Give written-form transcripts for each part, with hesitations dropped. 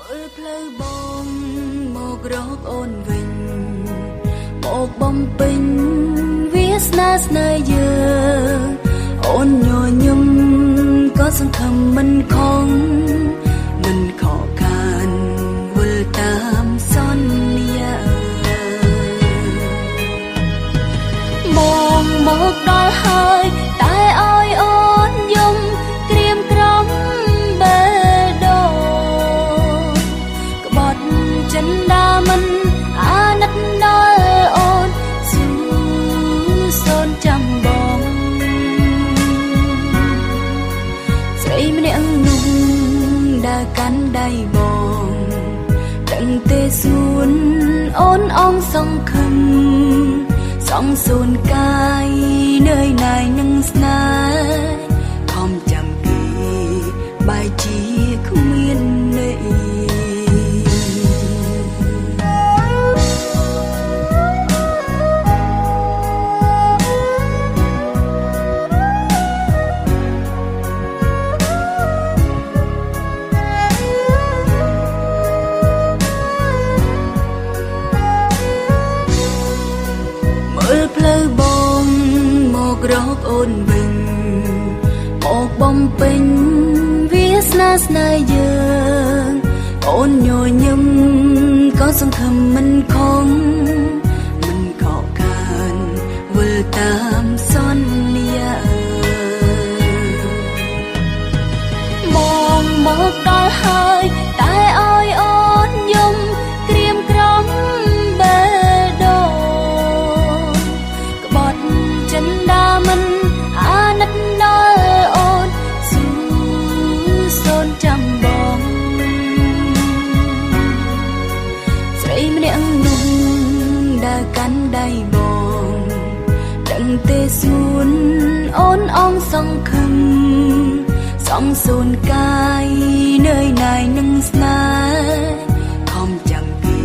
លផ្លូវបងមករកអូនវិញមកបំពេញវាសនាស្នេហ៍យើងអូនញញឹមក៏សង្ឃឹមមិនខំមិនខកខានវិលតាមសន្យាមកដល់ហើយតែឲ្យអូនយំក្រៀមក្រំបេះដូងក្បត់ចិនដាមិនអាណិតដល់អូនស៊ូសូនចាំបងស្រីម្នាក់នោះដើរកាន់ដៃបងដឹងទេសួនអូនអងសង្ឃឹមសងសួនកាយនឿយណាយនឹងស្នេហ៍ខំចាំពីបែកជាគ្មានន័យផ្លូវបងមករកអូនវិញមកបំពេញវាសនាស្នេហ៍យើងអូនញញឹមក៏សង្ឃឹមមិនខំមិនខកខានវិលតាមសន្យាមកដល់ហើយតែឲ្យអូនយំក្រៀមក្រំបេះដូងក្បត់ចិនដាមិនអាណិតដល់អូនស៊ូសូនចាំបងស្រីម្នាក់នោះដើរកាន់ដៃបងដឹងទេសួនអូនអងសង្ឃឹមសងសួនកាយនឿយណាយនឹងស្នេហ៍ខំចាំពី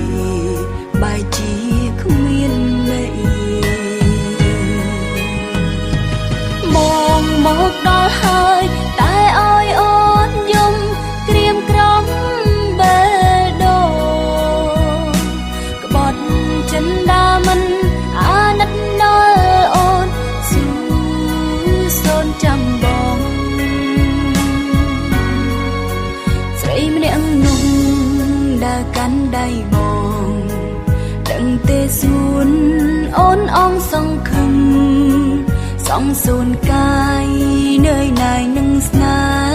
បែកជាគ្មានន័យមកដល់ហើយតែឲ្យអូនយំក្រៀមក្រំបេះដូងក្បត់ចិនដាមិនអាណិតដល់អូនស៊ូសូនចាំបងស្រីម្នាក់នោះដើរកាន់ដៃបងដឹងទេសួនអូនអងសង្ឃឹមសងសួនកាយនឿយណាយនឹងស្នេហ៍